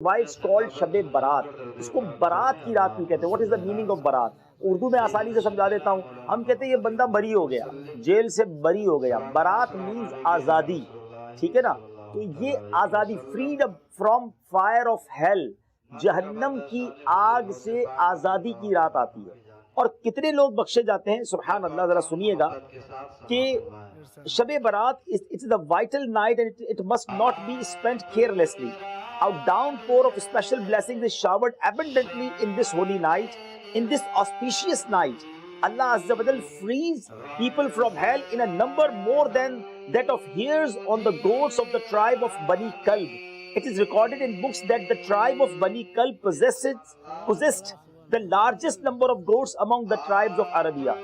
Why it's called शब बारात, इसको बारात की रात क्यों कहते हैं? What is the meaning of बारात? उर्दू में आसानी से समझा देता हूँ। हम कहते हैं ये बंदा बरी हो गया, जेल से बरी हो गया। बारात मीन्स आजादी, ठीक है ना? तो ये आजादी, freedom from fire of hell, जहन्नम की आग से आजादी की रात आती है। और कितने लोग बख्शे जाते हैं, सुभान अल्लाह। जरा सुनिएगा कि शब बारात it's the vital night and it must not be spent carelessly. A downpour of special blessings is showered abundantly in this holy night. In this auspicious night, Allah Azza wa Jal frees people from hell in a number more than that of hairs on the goats of the tribe of Bani Kalb. It is recorded in books that the tribe of Bani Kalb possessed the largest number of goats among the tribes of Arabia.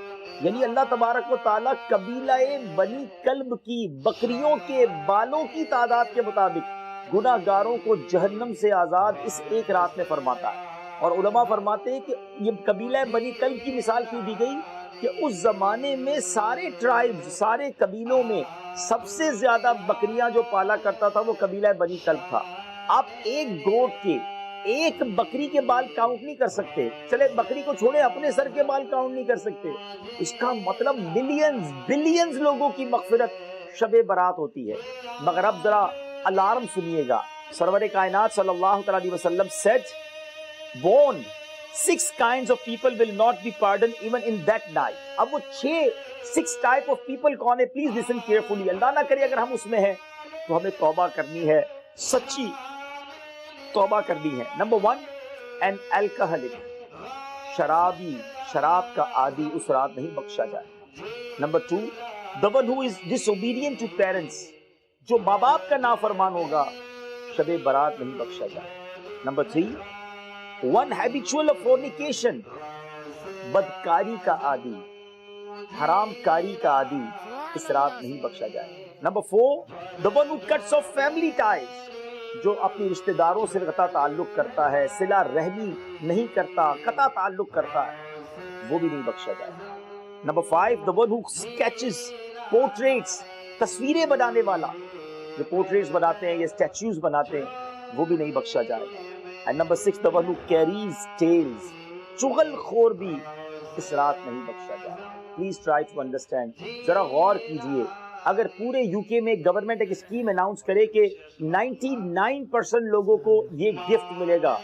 यानी अल्लाह तबारक व ताला कबीलाए बनी कल्ब की बकरियों के बालों की तादाद के मुताबिक गुनाहगारों को जहन्नम से आजाद इस एक रात में फरमाता है। और उलमा फरमाते हैं कि ये कबीला बनी कल्ब की मिसाल क्यों दी गई कि उस जमाने में सारे ट्राइब्स, सारे कबीलों में सबसे ज्यादा बकरियां जो पाला करता था वो कबीला बनी कल्ब था। आप एक गोट के, एक बकरी के बाल काउंट नहीं कर सकते। चले बकरी को छोड़े, अपने सर के बाल काउंट नहीं कर सकते। इसका मतलब मिलियंस बिलियंस लोगों की मगफिरत शब बारात होती है। मगर अब जरा अलार्म सुनिएगा। सरवर कायनात सल्लल्लाहु अलैहि वसल्लम said, "Born 6 kinds of people will not be pardoned even in that night." अब वो 6 type of people कौन है? Please listen carefully. अल्लाह ना करे अगर हम उसमें हैं तो हमें तौबा करनी है, सच्ची तौबा करनी है। नंबर 1, एन अल्कोहलिक, शराबी, शराब का आदि उस रात नहीं बख्शा जाए। Number 2, the one who is disobedient to parents, जो माँ बाप का नाफरमान होगा, शबे बारात नहीं बख्शा जाए। Number 3, one habitual of fornication, बदकारी का आदि, हरामकारी का आदि, इस रात नहीं बख्शा जाए। Number 4, the one who cuts of family ties, जो अपने रिश्तेदारों से कता ताल्लुक करता है, सिला रहमी नहीं करता, कता ताल्लुक करता है, वो भी नहीं बख्शा जाए। Number 5, the one who sketches, portraits, तस्वीरें बनाने वाला, जो पोर्ट्रेट्स बनाते हैं, ये स्टैच्यूज बनाते हैं, वो भी नहीं बख्शा जाएगा। And number 6, the one who carries tales, चुगलखोर भी इस रात नहीं बख्शा जाएगा। प्लीज ट्राई टू अंडरस्टैंड, जरा गौर कीजिए। अगर पूरे यूके में गवर्नमेंट एक स्कीम अनाउंस करे कि 99% लोगों को ये गिफ्ट मिलेगा,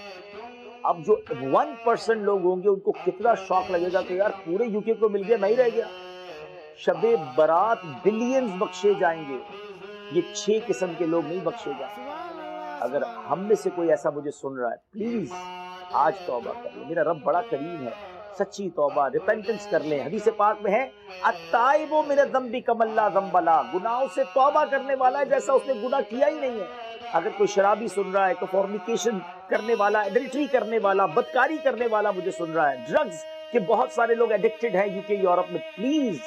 अब जो 1% लोग होंगे उनको कितना शॉक लगेगा कि यार पूरे यूके को मिल गया, मैं ही रह गया। शबे बारात बिलियंस बख्शे जाएंगे, ये 6 किस्म के लोग नहीं बख्शे जाएंगे। अगर हम में से कोई ऐसा मुझे सुन रहा है, प्लीज आज तौबा कर ले, मेरा रब बड़ा करीम है, सच्ची तौबा, रिपेंटेंस कर लें। हदीस पाक में है, अत्ताइबु मिन ज़म्बि कमल्ला ज़म्बला, गुनाहों से तौबा करने वाला है जैसा उसने गुनाह किया ही नहीं है। अगर कोई शराबी सुन रहा है तो फॉर्निकेशन करने वाला, एडल्ट्री करने वाला, बदकारी करने वाला मुझे सुन रहा है, ड्रग्स के बहुत सारे लोग एडिक्टेड हैं यूके यूरोप में, प्लीज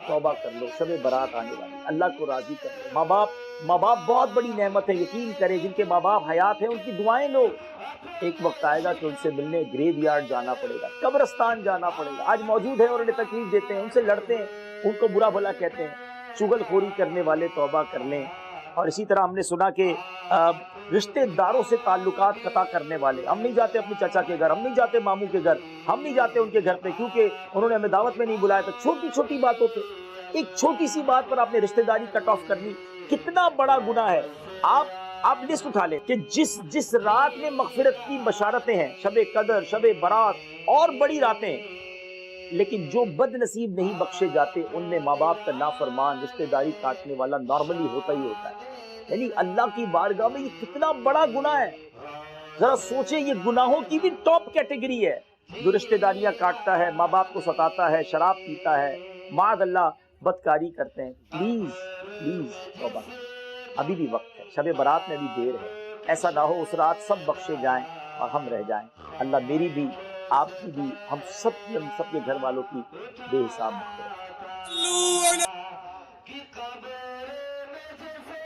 तौबा कर लो, शबे बारात आने वाली, अल्लाह को राजी कर लो। माँ बाप बहुत बड़ी नेमत है, यकीन करें, जिनके माँ बाप हयात हैं उनकी दुआएं लो। एक वक्त आएगा कि उनसे मिलने ग्रेवयार्ड जाना पड़ेगा, कब्रिस्तान जाना पड़ेगा। आज मौजूद है और उन्हें तकलीफ देते हैं, उनसे लड़ते हैं, उनको बुरा भला कहते हैं। चुगलखोरी करने वाले तौबा कर लें। और इसी तरह हमने सुना कि रिश्तेदारों से ताल्लुकात कता करने वाले, हम नहीं जाते अपने चाचा के घर, हम नहीं जाते मामू के घर, हम नहीं जाते उनके घर पे क्योंकि उन्होंने हमें दावत में नहीं बुलाया। तो छोटी छोटी बातों पे, एक छोटी सी बात पर आपने रिश्तेदारी कट ऑफ करनी, कितना बड़ा गुनाह है। आप लिस्ट उठा लें कि जिस रात में मगफिरत की बशारतें हैं, शबे कदर, शबे बारात और बड़ी रातें, लेकिन जो बदनसीब नहीं बख्शे जाते उनमें माँ बाप का नाफरमान, रिश्तेदारी काटने वाला नॉर्मली होता ही होता है। यानी अल्लाह की बारगाह में ये कितना बड़ा गुनाह है। जरा सोचे, ये गुनाहों की भी टॉप कैटेगरी है, जो रिश्तेदारियां काटता है, माँ बाप को सताता है, शराब पीता है, माद अल्लाह बदकारी करते हैं। प्लीज प्लीज तौबा, अभी भी वक्त है, शबे बारात में भी देर है। ऐसा ना हो उस रात सब बख्शे जाएं और हम रह जाएं। अल्लाह मेरी भी, आपकी भी, हम सब के घर वालों की बेहिसाब मग़फ़िरत करे।